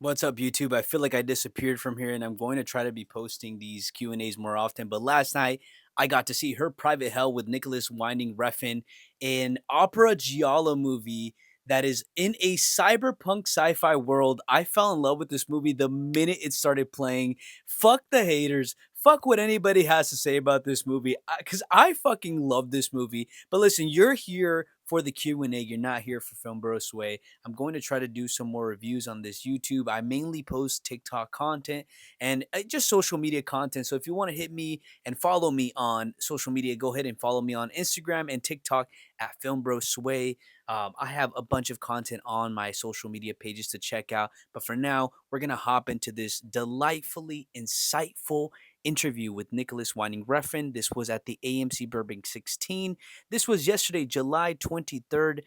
What's up, YouTube? I feel like I disappeared from here, and I'm going to try to be posting these Q&As more often. But last night, I got to see Her Private Hell with Nicholas Winding Refn, an opera giallo movie that is in a cyberpunk sci-fi world. I fell in love with this movie the minute it started playing. Fuck the haters. Fuck what anybody has to say about this movie, because I fucking love this movie. But listen, you're here for the Q&A. You're not here for Film Bro Sway. I'm going to try to do some more reviews on this YouTube. I mainly post TikTok content and just social media content. So if you want to hit me and follow me on social media, go ahead and follow me on Instagram and TikTok at Film Bro Sway. I have a bunch of content on my social media pages to check out. But for now, we're going to hop into this delightfully insightful interview with Nicholas Winding Refn. This was at the AMC Burbank 16. This was yesterday, July 23rd,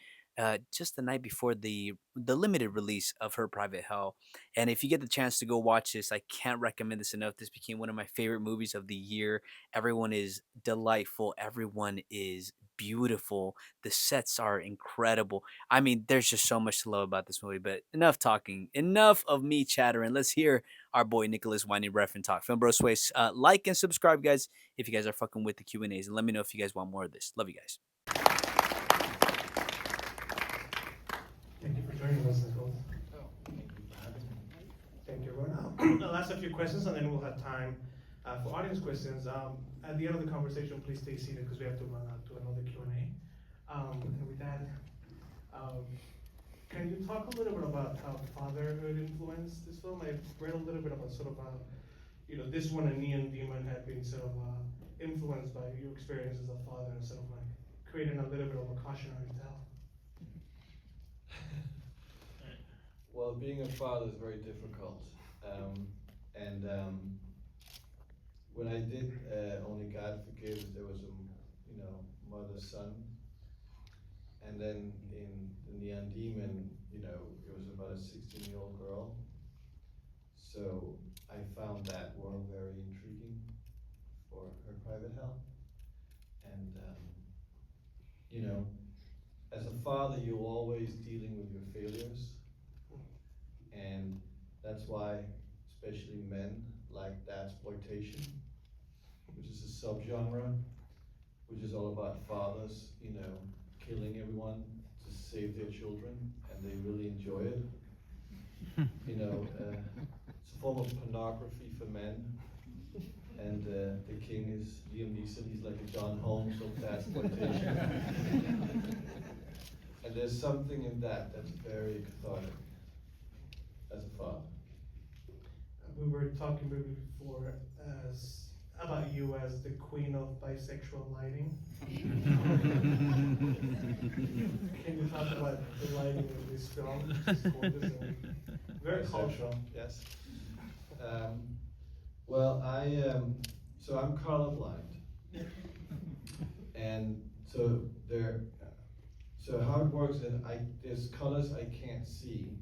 just the night before the limited release of Her Private Hell. And if you get the chance to go watch this, I can't recommend this enough. This became one of my favorite movies of the year. Everyone is delightful. Everyone is beautiful. The sets are incredible. I mean, there's just so much to love about this movie. But enough talking. Enough of me chattering. Let's hear our boy Nicholas Winding Refn talk. Film Bro Sways, like and subscribe, guys, if you guys are fucking with the Q&As. And let me know if you guys want more of this. Love you guys. Thank you for joining us, Nicholas. Oh, thank you for having me. Thank you, everyone. I'll ask a few questions and then we'll have time for audience questions. At the end of the conversation, please stay seated because we have to run out to another Q&A. And with that, um, can you talk a little bit about how fatherhood influenced this film? I read a little bit about sort of this one and Neon Demon had been sort of influenced by your experience as a father and sort of like creating a little bit of a cautionary tale. Well, being a father is very difficult. And when I did Only God Forgives, there was mother-son. And then in The Neon Demon, it was about a 16-year-old girl. So I found that world very intriguing for Her Private Hell. And, as a father, you're always dealing with your failures. And that's why, especially men, like exploitation, which is a subgenre, which is all about fathers, killing everyone to save their children, and they really enjoy it. It's a form of pornography for men. And the king is Liam Neeson. He's like a John Holmes of exploitation. And there's something in that that's very cathartic as a father. We were talking maybe before as about you as the queen of bisexual lighting. Can you talk about the lighting in this film? It's gorgeous and very cultural. Yes. Well, so I'm colorblind, and so how it works is there's colors I can't see,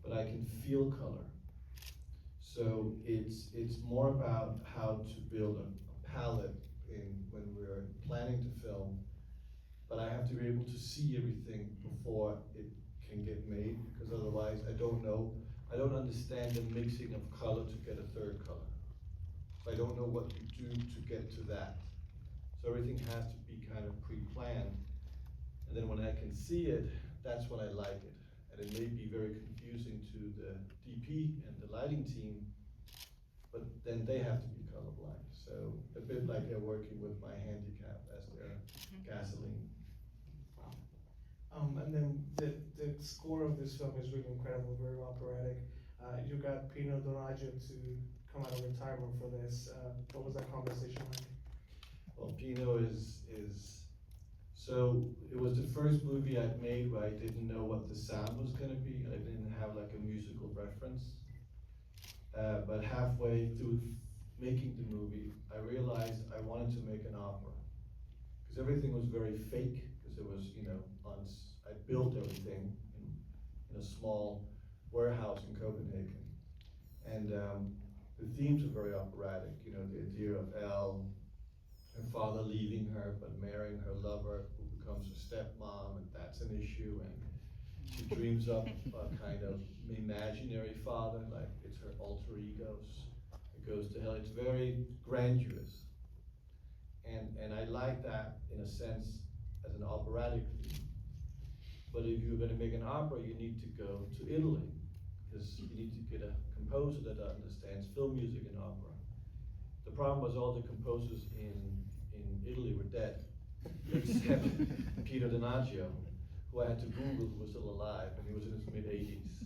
but I can feel color. So it's more about how to build a palette when we're planning to film, but I have to be able to see everything before it can get made, because otherwise I don't understand the mixing of color to get a third color. I don't know what you do to get to that. So everything has to be kind of pre-planned. And then when I can see it, that's when I like it. And it may be very confusing to the DP and the lighting team, but then they have to be colorblind. So a bit like they're working with my handicap as their gasoline. And then the score of this film is really incredible, very operatic. You got Pino Donaggio to come out of retirement for this. What was that conversation like? Well, Pino is so it was the first movie I'd made where I didn't know what the sound was going to be, and I didn't have like a musical reference. But halfway through making the movie, I realized I wanted to make an opera, because everything was very fake, because it was, I built everything in a small warehouse in Copenhagen. And the themes are very operatic, the idea of Elle, her father leaving her but marrying her lover who becomes her stepmom, and that's an issue. And she dreams up a kind of imaginary father, like it's her alter egos. It goes to hell. It's very grandiose, and I like that in a sense as an operatic theme. But if you're going to make an opera, you need to go to Italy because you need to get a composer that understands film music and opera. The problem was all the composers in Italy were dead, except Peter Donaggio, who I had to Google who was still alive, and he was in his mid-80s.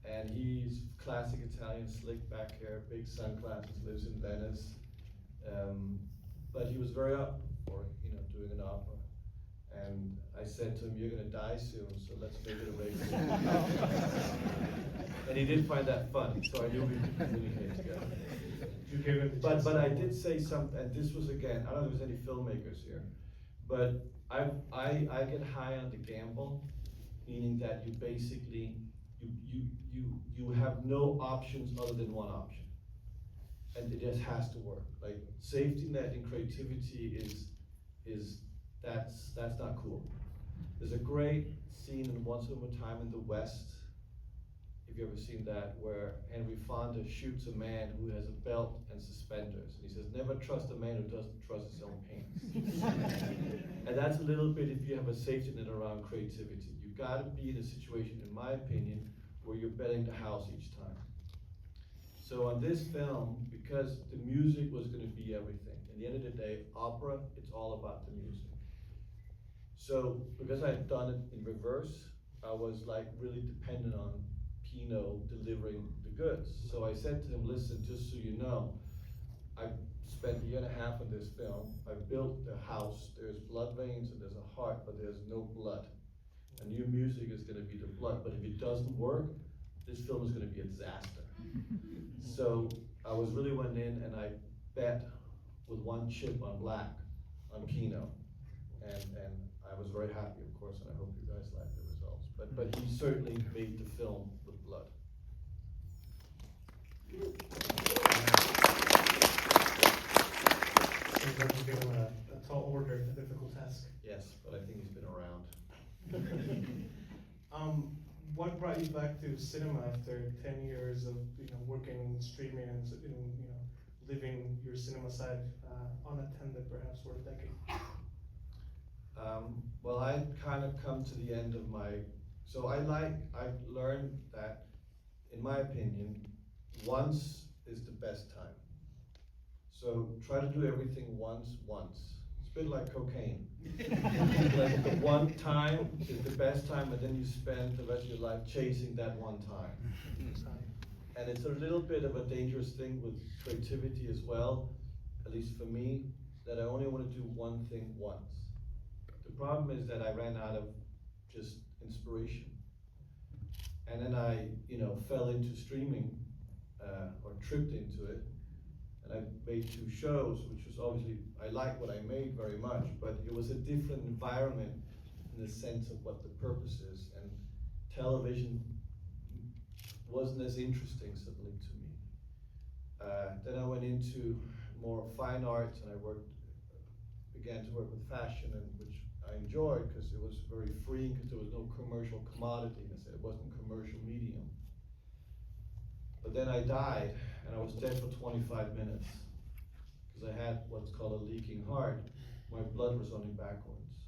And he's classic Italian, slick back hair, big sunglasses, lives in Venice. But he was very up for doing an opera. And I said to him, "You're going to die soon, so let's make it a regular." And he did find that funny, so I knew we could communicate together. You gave him the But chance but to I go did on. say something, and this was again, I don't know if there's any filmmakers here, but I get high on the gamble, meaning that you basically you have no options other than one option, and it just has to work. Like safety net and creativity is that's not cool. There's a great scene in Once Upon a Time in the West, if you ever seen that, where Henry Fonda shoots a man who has a belt and suspenders. And he says, "Never trust a man who doesn't trust his own pants." And that's a little bit if you have a safety net around creativity. You gotta be in a situation, in my opinion, where you're betting the house each time. So on this film, because the music was gonna be everything, in the end of the day, opera, it's all about the music. So because I'd done it in reverse, I was like really dependent on Pino delivering the goods. So I said to him, "Listen, just so you know, I spent a year and a half on this film. I built the house. There's blood veins and there's a heart, but there's no blood. And your music is going to be the blood. But if it doesn't work, this film is going to be a disaster." So I was really went in and I bet with one chip on black on Pino, and I was very happy, of course, and I hope you guys like the results. But he certainly made the film with blood. Seems like you gave him a tall order, a difficult task. Yes, but I think he's been around. What brought you back to cinema after 10 years of working in streaming and living your cinema side unattended perhaps for a decade? Well, I kind of come to the end of my, so I've learned that, in my opinion, once is the best time. So try to do everything once. It's a bit like cocaine. Like the one time is the best time, and then you spend the rest of your life chasing that one time. And it's a little bit of a dangerous thing with creativity as well, at least for me, that I only want to do one thing once. The problem is that I ran out of just inspiration. And then I, fell into streaming, or tripped into it. And I made 2 shows, which was obviously, I like what I made very much, but it was a different environment in the sense of what the purpose is. And television wasn't as interesting suddenly to me. Then I went into more fine arts, and I began to work with fashion, and which I enjoyed because it was very freeing, because there was no commercial commodity. I said it wasn't commercial medium. But then I died, and I was dead for 25 minutes because I had what's called a leaking heart. My blood was running backwards.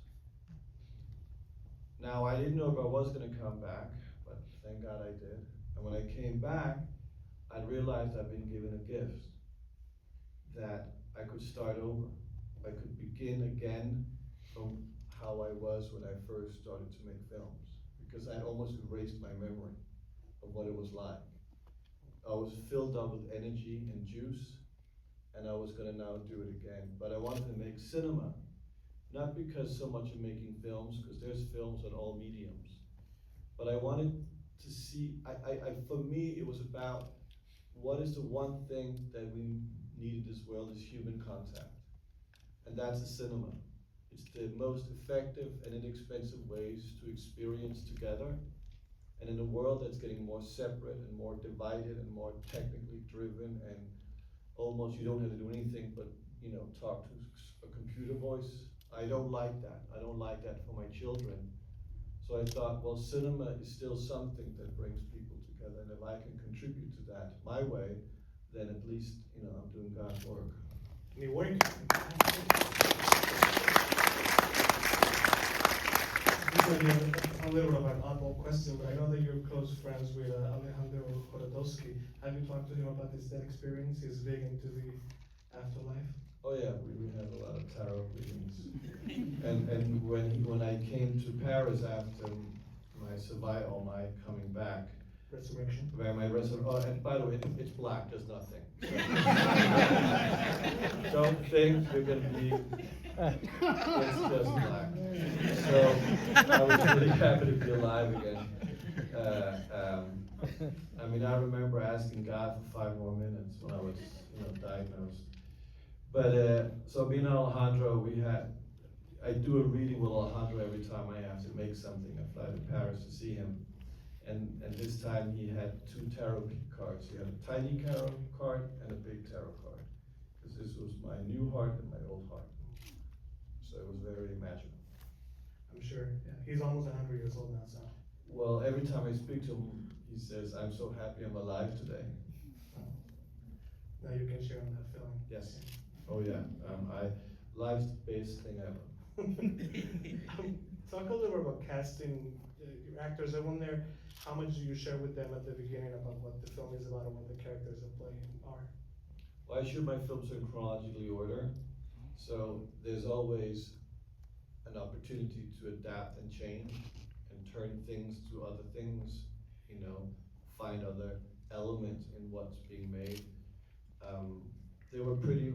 Now, I didn't know if I was going to come back, but thank God I did. And when I came back, I realized I'd been given a gift, that I could start over. I could begin again from how I was when I first started to make films, because I'd almost erased my memory of what it was like. I was filled up with energy and juice, and I was going to now do it again. But I wanted to make cinema, not because so much of making films, because there's films on all mediums, but I wanted to see, for me, it was about what is the one thing that we need in this world is human contact. And that's a cinema. It's the most effective and inexpensive ways to experience together. And in a world that's getting more separate and more divided and more technically driven, and almost you don't have to do anything but talk to a computer voice, I don't like that. I don't like that for my children. So I thought, well, cinema is still something that brings people America, then if I can contribute to that my way, then at least, I'm doing God's work. Mi work. This might be a little bit of an oddball question, but I know that you're close friends with Alejandro Jodorowsky. Have you talked to him about that experience? He's big into the afterlife. Oh yeah, we had a lot of tarot readings. And when I came to Paris after my survival, my coming back, Resurrection. where my oh, and by the way, it's black, there's nothing. Don't think you're gonna be, it's just black. So I was really happy to be alive again. I remember asking God for 5 more minutes when I was, diagnosed. But so me and Alejandro, I do a reading with Alejandro every time I have to make something. I fly to Paris to see him. And this time he had two tarot cards. He had a tiny tarot card and a big tarot card. Because this was my new heart and my old heart. So it was very magical. I'm sure. Yeah. He's almost 100 years old now, so. Well, every time I speak to him, he says, "I'm so happy I'm alive today." Now you can share on that feeling. Yes. Oh yeah. Life's the best thing ever. Talk a little bit about casting your actors. Everyone there, how much do you share with them at the beginning about what the film is about and what the characters of play are? Well, I shoot my films in chronologically order, so there's always an opportunity to adapt and change and turn things to other things, find other elements in what's being made. They were pretty,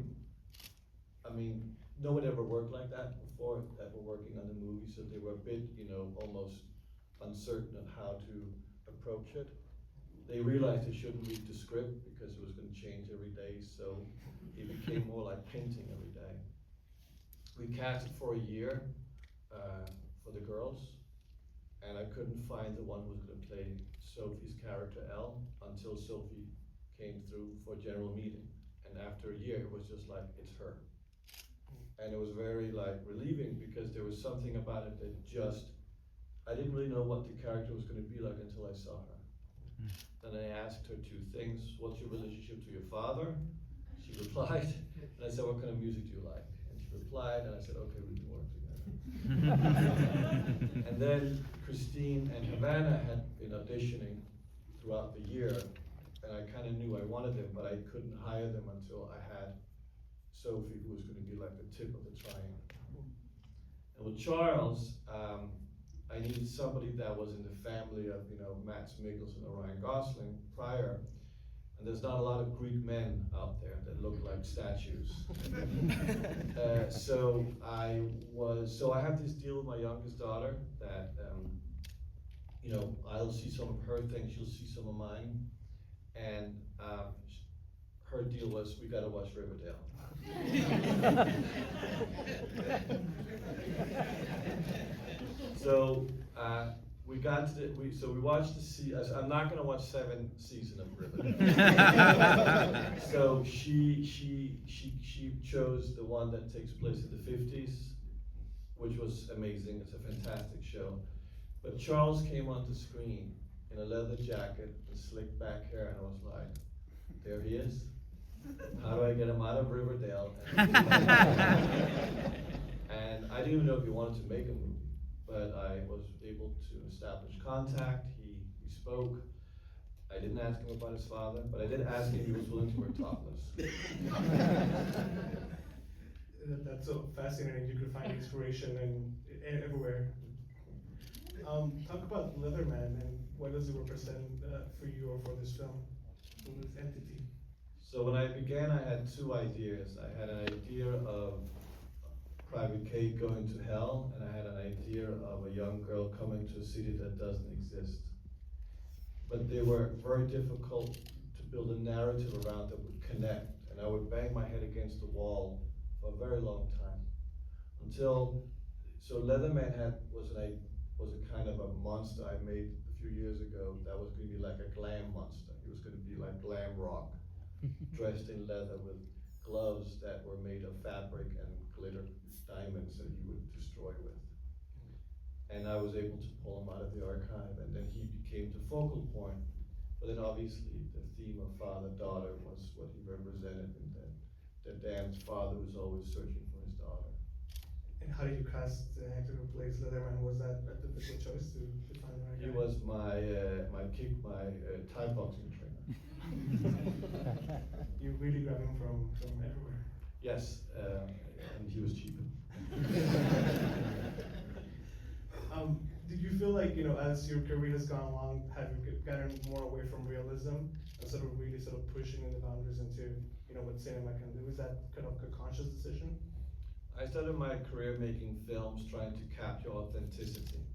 no one ever worked like that before that were working on the movie, so they were a bit, almost uncertain of how to approach it. They realized they shouldn't read the script because it was going to change every day, so it became more like painting every day. We cast it for a year for the girls, and I couldn't find the one who was going to play Sophie's character Elle until Sophie came through for a general meeting. And after a year, it was just like, it's her. And it was very relieving because there was something about it that I didn't really know what the character was going to be like until I saw her. Then I asked her two things. What's your relationship to your father? She replied. And I said, what kind of music do you like? And she replied, and I said, okay, we can work together. And then Christine and Havana had been auditioning throughout the year, and I kind of knew I wanted them, but I couldn't hire them until I had Sophie, who was going to be like the tip of the triangle. And with Charles, I needed somebody that was in the family of, Mads Mikkelsen or Ryan Gosling prior. And there's not a lot of Greek men out there that look like statues. So I have this deal with my youngest daughter that, I'll see some of her things, she'll see some of mine. And her deal was, we gotta watch Riverdale. So we watched I'm not gonna watch 7 seasons of Riverdale. So she chose the one that takes place in the 50s, which was amazing. It's a fantastic show. But Charles came onto screen in a leather jacket and slicked back hair, and I was like, there he is. How do I get him out of Riverdale? And I didn't even know if he wanted to make a movie, but I was able to establish contact. We spoke. I didn't ask him about his father, but I did ask him if he was willing to wear topless. That's so fascinating. You could find inspiration everywhere. Talk about Leatherman and what does it represent for you or for this film, for this entity? So when I began, I had 2 ideas. I had an idea of Private Kate going to hell, and I had an idea of a young girl coming to a city that doesn't exist. But they were very difficult to build a narrative around that would connect, and I would bang my head against the wall for a very long time. So Leatherman was a kind of a monster I made a few years ago that was going to be like a glam monster. He was going to be like glam rock, dressed in leather with gloves that were made of fabric and glitter diamonds that he would destroy with. And I was able to pull him out of the archive, and then he became the focal point. But then obviously the theme of father-daughter was what he represented, and that Dan's father was always searching for his daughter. And how did you cast the actor who plays Leatherman? Was that a difficult choice to find the right He guy? was my Thai boxing trainer. You really grab him from everywhere. Yes, and he was cheap. Did you feel like, as your career has gone along, have you gotten more away from realism and sort of really sort of pushing the boundaries into, what cinema can do? Is that kind of a conscious decision? I started my career making films trying to capture authenticity.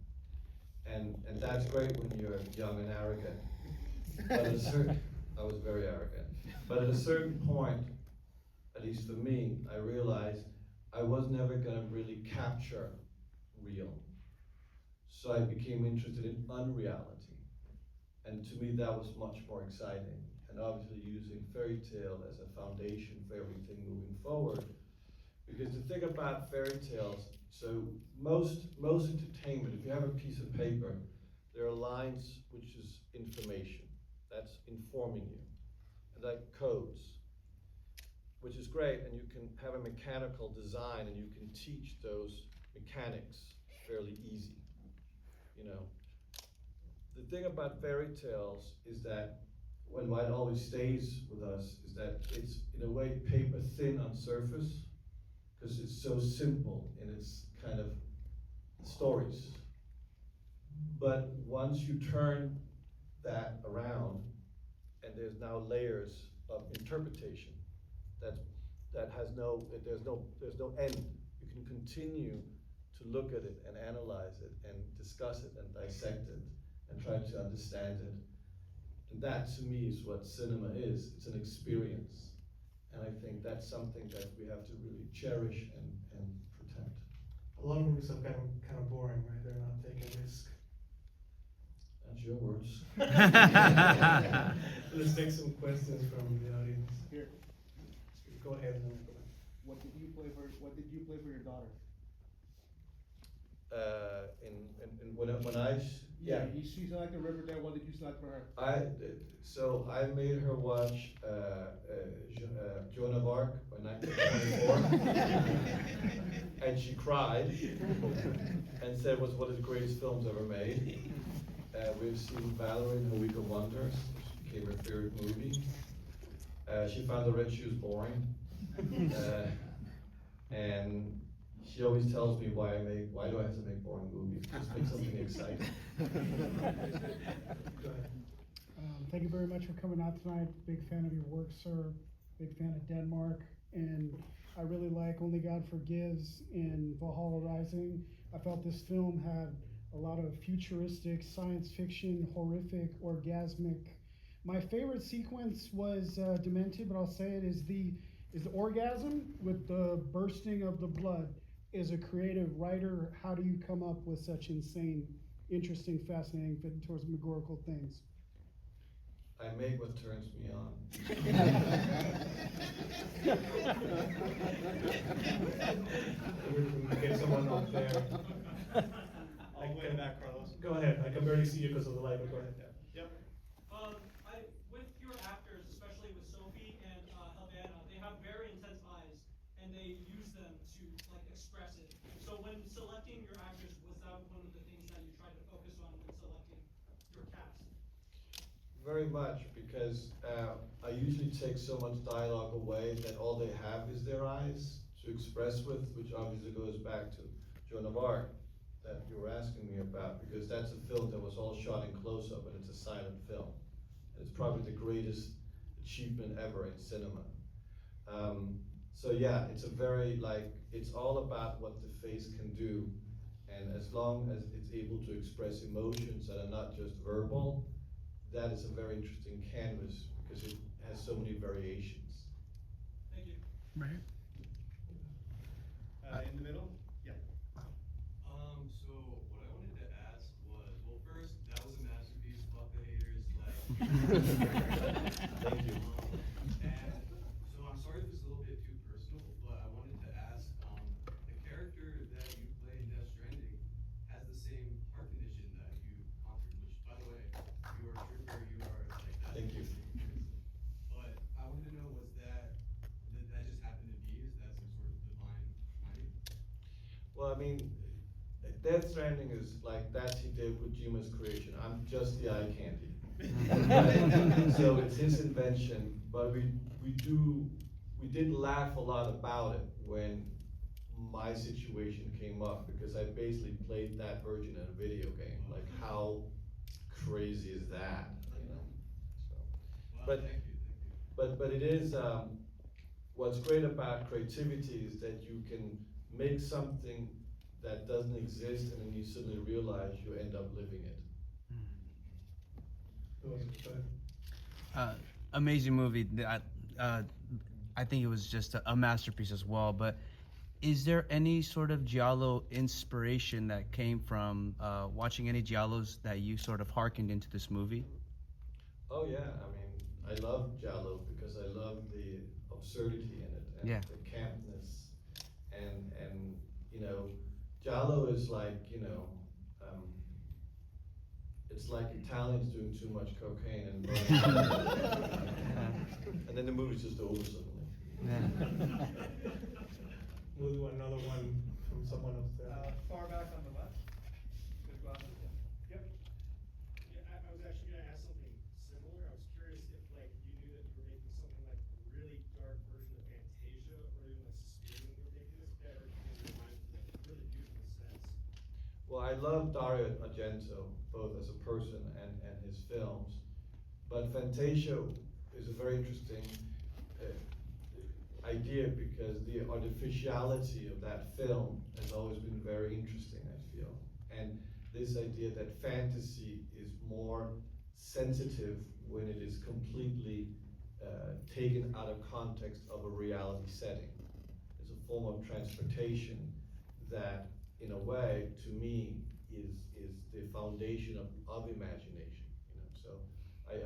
And that's great when you're young and arrogant. But I was very arrogant. But at a certain point, at least for me, I realized I was never gonna really capture real. So I became interested in unreality. And to me, that was much more exciting. And obviously using fairy tale as a foundation for everything moving forward. Because the thing about fairy tales, so most entertainment, if you have a piece of paper, there are lines which is information. That's informing you. And like codes, which is great, and you can have a mechanical design and you can teach those mechanics fairly easy. The thing about fairy tales is that when what always stays with us is that it's in a way paper thin on surface, because it's so simple in its kind of stories. But once you turn that around, and there's now layers of interpretation that has there's no end. You can continue to look at it and analyze it and discuss it and dissect it and try to understand it. And that to me is what cinema is. It's an experience. And I think that's something that we have to really cherish and protect. A lot of movies are kind of boring, right? They're not taking risk. That's your words. Let's take some questions from the audience. Here. Go ahead, Nicolas. What did you play for your daughter? She selected Riverdale. What did you select for her? I made her watch Joan of Arc by 1924, and she cried and said it was one of the greatest films ever made. We've seen Valerie and her Week of Wonders, which became her favorite movie. She found the Red Shoes boring, and she always tells me why do I have to make boring movies? Just make something exciting. Thank you very much for coming out tonight. Big fan of your work, sir. Big fan of Denmark. And I really like Only God Forgives and Valhalla Rising. I felt this film had a lot of futuristic, science fiction, horrific, orgasmic. My favorite sequence was Demented, but I'll say it is the orgasm with the bursting of the blood. As a creative writer, how do you come up with such insane, interesting, fascinating, phantasmagorical things? I make what turns me on. We can get someone up there. All the way in the back, Carlos. Go ahead. I can barely see you because of the light, but go ahead. Yep. With your actors, especially with Sophie and Helvana, they have very intense eyes, and they use them to express it. So when selecting your actors, was that one of the things that you tried to focus on when selecting your cast? Very much, because I usually take so much dialogue away that all they have is their eyes to express with, which obviously goes back to Joan of Arc that you were asking me about, because that's a film that was all shot in close-up and it's a silent film. And it's probably the greatest achievement ever in cinema. So yeah, it's a very, it's all about what the face can do. And as long as it's able to express emotions that are not just verbal, that is a very interesting canvas because it has so many variations. Thank you. Right. In the middle? Yeah. So what I wanted to ask was, well, first, that was a masterpiece. Fuck the haters. Thank you. And so I'm sorry if it's a little bit too personal, but I wanted to ask, the character that you play in Death Stranding has the same heart condition that you conquered, which, by the way, you are a trooper, you are, mean, Death Stranding is like that's Hideo Kojima's creation. I'm just the eye candy. So it's his invention, but we did laugh a lot about it when my situation came up because I basically played that version in a video game. Like how crazy is that, you know? So, Wow, but thank you, thank you. but it is what's great about creativity is that you can make something that doesn't exist and then you suddenly realize you end up living it. Who was it? Go ahead. Amazing movie. I think it was just a masterpiece as well. But is there any sort of giallo inspiration that came from watching any giallos that you sort of hearkened into this movie? Oh yeah, I mean, I love Giallo because I love the absurdity in it and Yeah. the campness, and you know, Giallo is like it's like Italians doing too much cocaine and and then the movie's just over suddenly. We'll do another one from someone upstairs. Far back on the left. Good glasses. Yep. Yeah, I was actually gonna ask something similar. I was curious if like you knew that you were making something like a really dark version of Fantasia or even like Suspiria when you were making this, if that ever came to your mind for like really beautiful sets. Well, I love Dario Argento, both as a person and his films, but Fantasia is a very interesting idea because the artificiality of that film has always been very interesting, I feel. And this idea that fantasy is more sensitive when it is completely taken out of context of a reality setting. It's a form of transportation that, in a way, to me, is the foundation of imagination. You know, so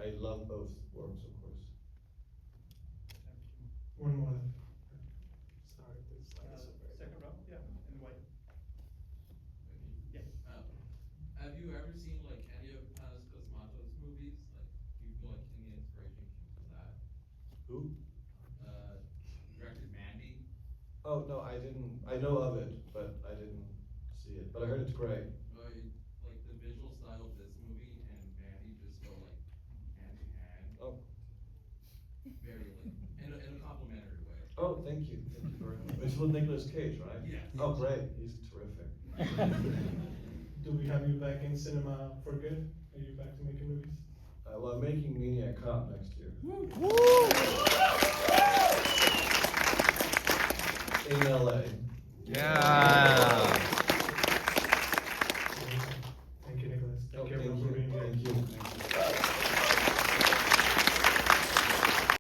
I love both works, of course. One more. Sorry, this slide is so very. Second row, yeah, in white. Yeah. Have you ever seen like any of Panos Cosmatos movies? Like, do you feel like any inspiration came from that? Who? Directed Mandy. Oh no, I didn't. I know of it, but I didn't see it. But I heard it's great. Like the visual style of this movie and Mandy just go like hand in hand. Oh, Very like in a complimentary way. oh, thank you very much. It's with Nicolas Cage, right? Yes. Oh, great. He's terrific. Do we have you back in cinema for good? Are you back to making movies? Well, I'm making Maniac Cop next year. In LA. Yeah.